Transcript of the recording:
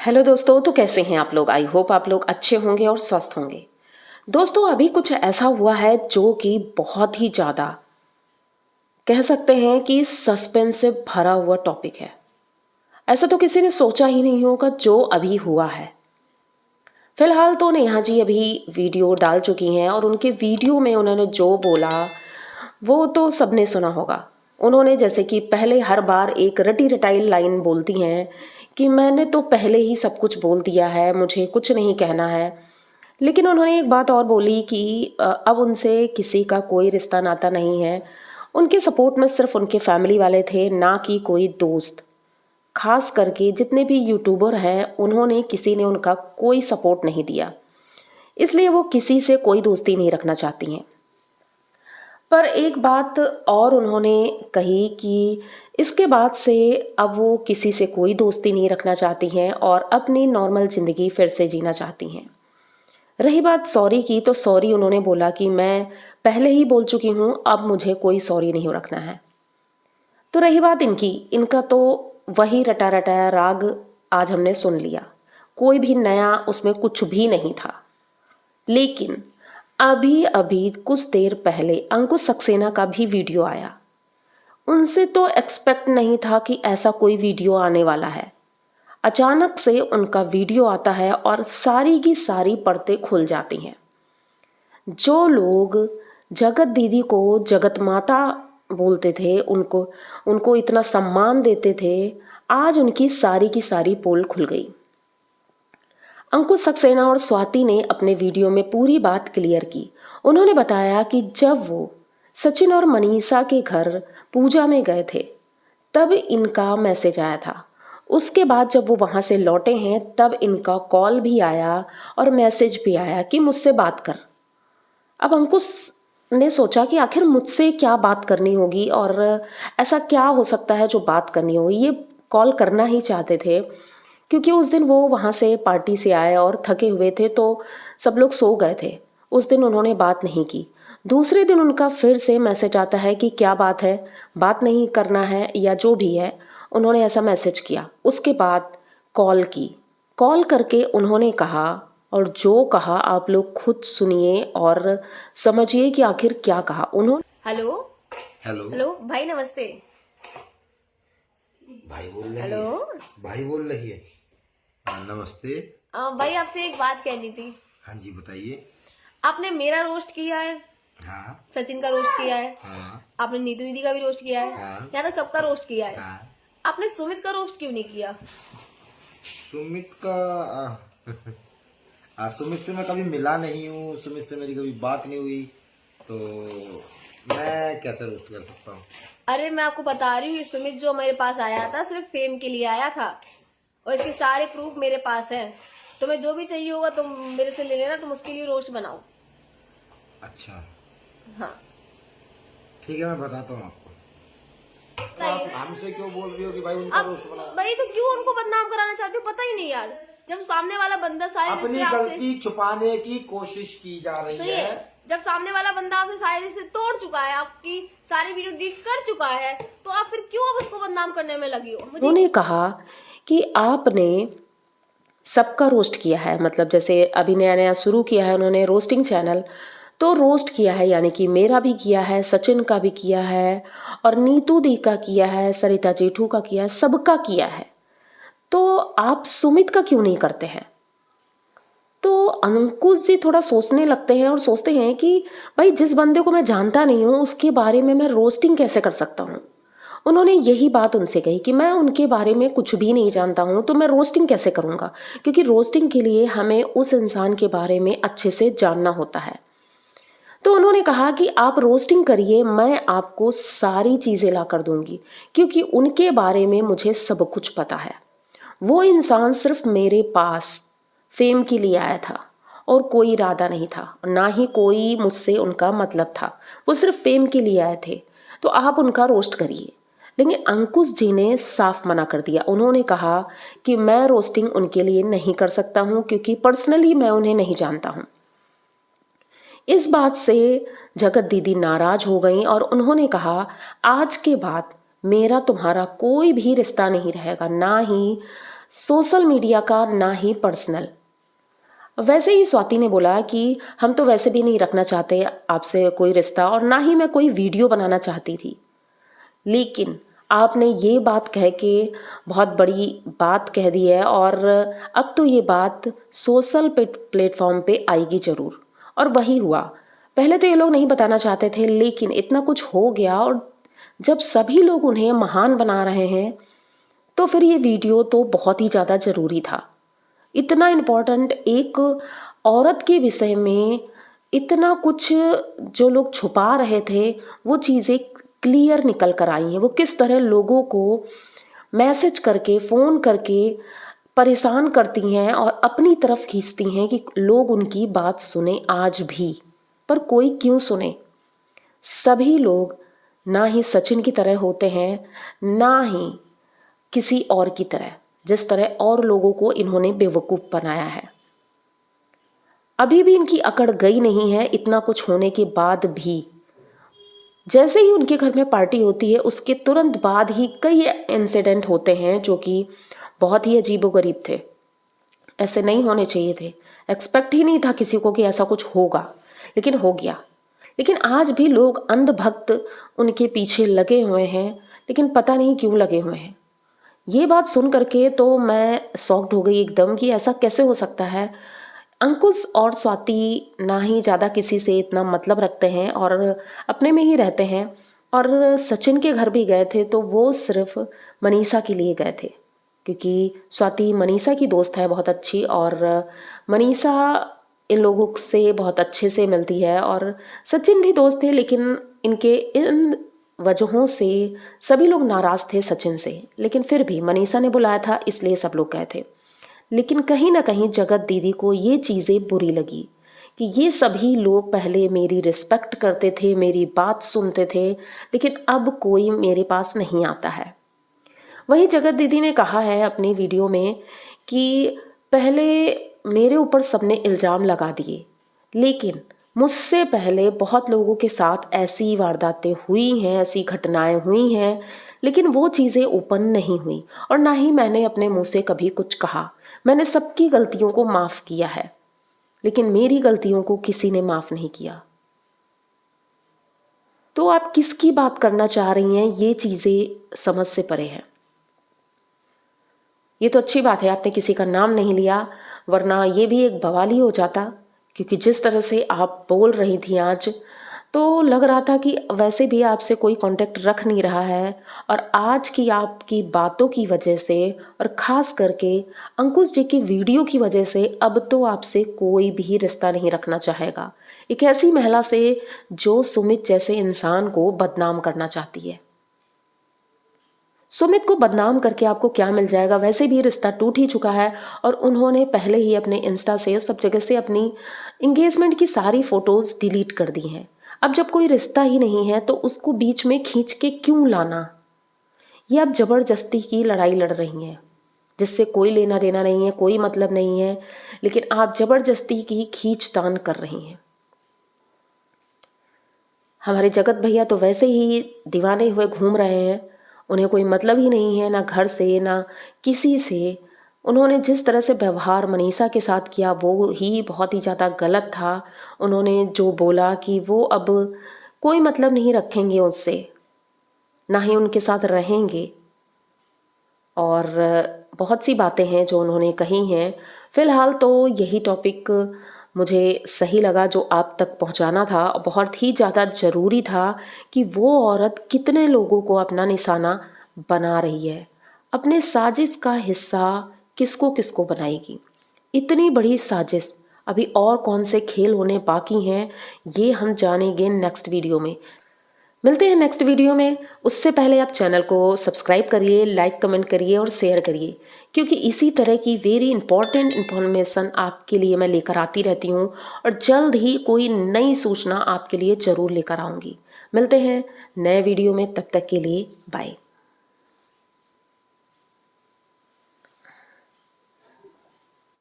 Hello दोस्तों, तो कैसे हैं आप लोग। आई होप आप लोग अच्छे होंगे और स्वस्थ होंगे। दोस्तों, अभी कुछ ऐसा हुआ है जो कि बहुत ही ज़्यादा कह सकते हैं कि सस्पेंस से भरा हुआ टॉपिक है। ऐसा तो किसी ने सोचा ही नहीं होगा जो अभी हुआ है। फिलहाल तो नेहा जी अभी वीडियो डाल चुकी हैं और उनके वीडियो में उन्होंने जो बोला वो तो सबने सुना होगा। उन्होंने जैसे कि पहले हर बार एक रटी रटाई लाइन बोलती हैं कि मैंने तो पहले ही सब कुछ बोल दिया है, मुझे कुछ नहीं कहना है। लेकिन उन्होंने एक बात और बोली कि अब उनसे किसी का कोई रिश्ता नाता नहीं है। उनके सपोर्ट में सिर्फ उनके फैमिली वाले थे, ना कि कोई दोस्त। खास करके जितने भी यूट्यूबर हैं उन्होंने किसी ने उनका कोई सपोर्ट नहीं दिया, इसलिए वो किसी से कोई दोस्ती नहीं रखना चाहती हैं। पर एक बात और उन्होंने कही कि इसके बाद से अब वो किसी से कोई दोस्ती नहीं रखना चाहती हैं और अपनी नॉर्मल ज़िंदगी फिर से जीना चाहती हैं। रही बात सॉरी की, तो सॉरी उन्होंने बोला कि मैं पहले ही बोल चुकी हूँ, अब मुझे कोई सॉरी नहीं रखना है। तो रही बात इनका तो वही रटा रटाया राग आज हमने सुन लिया। कोई भी नया उसमें कुछ भी नहीं था। लेकिन अभी अभी कुछ देर पहले अंकुश सक्सेना का भी वीडियो आया। उनसे तो एक्सपेक्ट नहीं था कि ऐसा कोई वीडियो आने वाला है। अचानक से उनका वीडियो आता है और सारी की सारी परतें खुल जाती हैं। जो लोग जगत दीदी को जगत माता बोलते थे, उनको उनको इतना सम्मान देते थे, आज उनकी सारी की सारी पोल खुल गई। अंकुश सक्सेना और स्वाति ने अपने वीडियो में पूरी बात क्लियर की। उन्होंने बताया कि जब वो सचिन और मनीषा के घर पूजा में गए थे तब इनका मैसेज आया था। उसके बाद जब वो वहाँ से लौटे हैं तब इनका कॉल भी आया और मैसेज भी आया कि मुझसे बात कर। अब अंकुश ने सोचा कि आखिर मुझसे क्या बात करनी होगी और ऐसा क्या हो सकता है जो बात करनी होगी। ये कॉल करना ही चाहते थे क्योंकि उस दिन वो वहाँ से पार्टी से आए और थके हुए थे, तो सब लोग सो गए थे। उस दिन उन्होंने बात नहीं की। दूसरे दिन उनका फिर से मैसेज आता है कि क्या बात है, बात नहीं करना है या जो भी है। उन्होंने ऐसा मैसेज किया। उसके बाद कॉल की। कॉल करके उन्होंने कहा, और जो कहा आप लोग खुद सुनिए और समझिए कि आखिर क्या कहा उन्होंने। हेलो हेलो हेलो भाई, नमस्ते। भाई बोल रही हेलो है। भाई बोल रही है। हाँ, नमस्ते। भाई, आपसे एक बात कहनी थी। हाँ जी, बताइए। आपने मेरा रोस्ट किया है, हाँ सचिन का रोस्ट किया है, हाँ आपने नीतू दीदी का भी रोस्ट किया है, हाँ यहाँ तक सबका रोस्ट किया है। हाँ। आपने सुमित का रोस्ट क्यों नहीं किया? सुमित का सुमित से मैं कभी मिला नहीं हूँ, सुमित से मेरी कभी बात नहीं हुई, तो मैं कैसे रोस्ट कर सकता हूँ। अरे मैं आपको बता रही हूँ, सुमित जो मेरे पास आया था सिर्फ फेम के लिए आया था और इसके सारे प्रूफ मेरे पास हैं। तुम्हें जो भी चाहिए होगा तुम मेरे से ले लेना, तुम उसके लिए रोस्ट बनाओ। अच्छा हाँ ठीक है, मैं बताता हूँ आपको। तो आप हमसे क्यों बोल रही हो कि भाई उनका रोस्ट बनाओ? भाई, तो क्यों उनको बदनाम कराना चाहते हो? पता ही नहीं यार, जब सामने वाला बंदा सारे अपनी रिश्ते आपसे गलती छुपाने की कोशिश की जा रही सुनिए, है। जब सामने वाला बंदा आपसे सारे रिश्ते तोड़ चुका है, आपकी सारी वीडियो डिलीट कर चुका है, तो आप फिर क्यों अब उसको बदनाम करने में लगी हो? उन्होंने कहा कि आपने सबका रोस्ट किया है, मतलब जैसे अभी नया नया शुरू किया है उन्होंने रोस्टिंग चैनल, तो रोस्ट किया है, यानी कि मेरा भी किया है, सचिन का भी किया है और नीतू दी का किया है, सरिता जेठू का किया है, सबका किया है। तो आप सुमित का क्यों नहीं करते हैं? तो अंकुश जी थोड़ा सोचने लगते हैं और सोचते हैं कि भाई जिस बंदे को मैं जानता नहीं हूँ उसके बारे में मैं रोस्टिंग कैसे कर सकता हूँ। उन्होंने यही बात उनसे कही कि मैं उनके बारे में कुछ भी नहीं जानता हूँ तो मैं रोस्टिंग कैसे करूँगा, क्योंकि रोस्टिंग के लिए हमें उस इंसान के बारे में अच्छे से जानना होता है। तो उन्होंने कहा कि आप रोस्टिंग करिए, मैं आपको सारी चीज़ें ला कर दूंगी, क्योंकि उनके बारे में मुझे सब कुछ पता है। वो इंसान सिर्फ मेरे पास फेम के लिए आया था और कोई इरादा नहीं था, ना ही कोई मुझसे उनका मतलब था। वो सिर्फ फेम के लिए आए थे, तो आप उनका रोस्ट करिए। लेकिन अंकुश जी ने साफ मना कर दिया। उन्होंने कहा कि मैं रोस्टिंग उनके लिए नहीं कर सकता हूँ क्योंकि पर्सनली मैं उन्हें नहीं जानता हूँ। इस बात से जगत दीदी नाराज हो गई और उन्होंने कहा आज के बाद मेरा तुम्हारा कोई भी रिश्ता नहीं रहेगा, ना ही सोशल मीडिया का ना ही पर्सनल। वैसे ही स्वाति ने बोला कि हम तो वैसे भी नहीं रखना चाहते आपसे कोई रिश्ता और ना ही मैं कोई वीडियो बनाना चाहती थी, लेकिन आपने ये बात कह के बहुत बड़ी बात कह दी है और अब तो ये बात सोशल प्लेटफॉर्म पे आएगी ज़रूर। और वही हुआ। पहले तो ये लोग नहीं बताना चाहते थे, लेकिन इतना कुछ हो गया और जब सभी लोग उन्हें महान बना रहे हैं तो फिर ये वीडियो तो बहुत ही ज़्यादा ज़रूरी था। इतना इम्पोर्टेंट एक औरत के विषय में इतना कुछ जो लोग छुपा रहे थे वो चीज़ें क्लियर निकल कर आई हैं। वो किस तरह लोगों को मैसेज करके फ़ोन करके परेशान करती हैं और अपनी तरफ खींचती हैं कि लोग उनकी बात सुने आज भी। पर कोई क्यों सुने? सभी लोग ना ही सचिन की तरह होते हैं, ना ही किसी और की तरह, जिस तरह और लोगों को इन्होंने बेवकूफ़ बनाया है। अभी भी इनकी अकड़ गई नहीं है। इतना कुछ होने के बाद भी जैसे ही उनके घर में पार्टी होती है उसके तुरंत बाद ही कई इंसिडेंट होते हैं जो कि बहुत ही अजीबोगरीब थे। ऐसे नहीं होने चाहिए थे। एक्सपेक्ट ही नहीं था किसी को कि ऐसा कुछ होगा, लेकिन हो गया। लेकिन आज भी लोग अंधभक्त उनके पीछे लगे हुए हैं, लेकिन पता नहीं क्यों लगे हुए हैं। ये बात सुन करके तो मैं शॉक्ड हो गई एकदम कि ऐसा कैसे हो सकता है। अंकुश और स्वाति ना ही ज़्यादा किसी से इतना मतलब रखते हैं और अपने में ही रहते हैं। और सचिन के घर भी गए थे तो वो सिर्फ मनीषा के लिए गए थे, क्योंकि स्वाति मनीषा की दोस्त है बहुत अच्छी और मनीषा इन लोगों से बहुत अच्छे से मिलती है और सचिन भी दोस्त थे, लेकिन इनके इन वजहों से सभी लोग नाराज़ थे सचिन से। लेकिन फिर भी मनीषा ने बुलाया था इसलिए सब लोग गए थे। लेकिन कहीं ना कहीं जगत दीदी को ये चीज़ें बुरी लगी कि ये सभी लोग पहले मेरी रिस्पेक्ट करते थे, मेरी बात सुनते थे, लेकिन अब कोई मेरे पास नहीं आता है। वही जगत दीदी ने कहा है अपनी वीडियो में कि पहले मेरे ऊपर सबने इल्ज़ाम लगा दिए, लेकिन मुझसे पहले बहुत लोगों के साथ ऐसी वारदातें हुई हैं, ऐसी घटनाएं हुई हैं, लेकिन वो चीज़ें ओपन नहीं हुई और ना ही मैंने अपने मुंह से कभी कुछ कहा। मैंने सबकी गलतियों को माफ़ किया है, लेकिन मेरी गलतियों को किसी ने माफ़ नहीं किया। तो आप किसकी बात करना चाह रही हैं, ये चीज़ें समझ से परे हैं। ये तो अच्छी बात है आपने किसी का नाम नहीं लिया, वरना ये भी एक बवाल ही हो जाता, क्योंकि जिस तरह से आप बोल रही थी आज तो लग रहा था कि वैसे भी आपसे कोई कांटेक्ट रख नहीं रहा है। और आज की आपकी बातों की वजह से और ख़ास करके अंकुश जी की वीडियो की वजह से अब तो आपसे कोई भी रिश्ता नहीं रखना चाहेगा, एक ऐसी महिला से जो सुमित जैसे इंसान को बदनाम करना चाहती है। सुमित को बदनाम करके आपको क्या मिल जाएगा? वैसे भी रिश्ता टूट ही चुका है और उन्होंने पहले ही अपने इंस्टा से सब जगह से अपनी इंगेजमेंट की सारी फ़ोटोज़ डिलीट कर दी हैं। अब जब कोई रिश्ता ही नहीं है तो उसको बीच में खींच के क्यों लाना? ये आप ज़बरदस्ती की लड़ाई लड़ रही हैं, जिससे कोई लेना देना नहीं है, कोई मतलब नहीं है, लेकिन आप ज़बरदस्ती की खींचतान कर रही हैं। हमारे जगत भैया तो वैसे ही दीवाने हुए घूम रहे हैं, उन्हें कोई मतलब ही नहीं है, ना घर से ना किसी से। उन्होंने जिस तरह से व्यवहार मनीषा के साथ किया वो ही बहुत ही ज़्यादा गलत था। उन्होंने जो बोला कि वो अब कोई मतलब नहीं रखेंगे उससे, ना ही उनके साथ रहेंगे, और बहुत सी बातें हैं जो उन्होंने कही हैं। फ़िलहाल तो यही टॉपिक मुझे सही लगा जो आप तक पहुंचाना था। बहुत ही ज़्यादा ज़रूरी था कि वो औरत कितने लोगों को अपना निशाना बना रही है, अपने साजिश का हिस्सा किसको किसको बनाएगी। इतनी बड़ी साजिश, अभी और कौन से खेल होने बाकी हैं ये हम जानेंगे नेक्स्ट वीडियो में। मिलते हैं नेक्स्ट वीडियो में। उससे पहले आप चैनल को सब्सक्राइब करिए, लाइक कमेंट करिए और शेयर करिए, क्योंकि इसी तरह की वेरी इंपॉर्टेंट इन्फॉर्मेशन आपके लिए मैं लेकर आती रहती हूँ और जल्द ही कोई नई सूचना आपके लिए ज़रूर लेकर आऊँगी। मिलते हैं नए वीडियो में, तब तक के लिए बाय।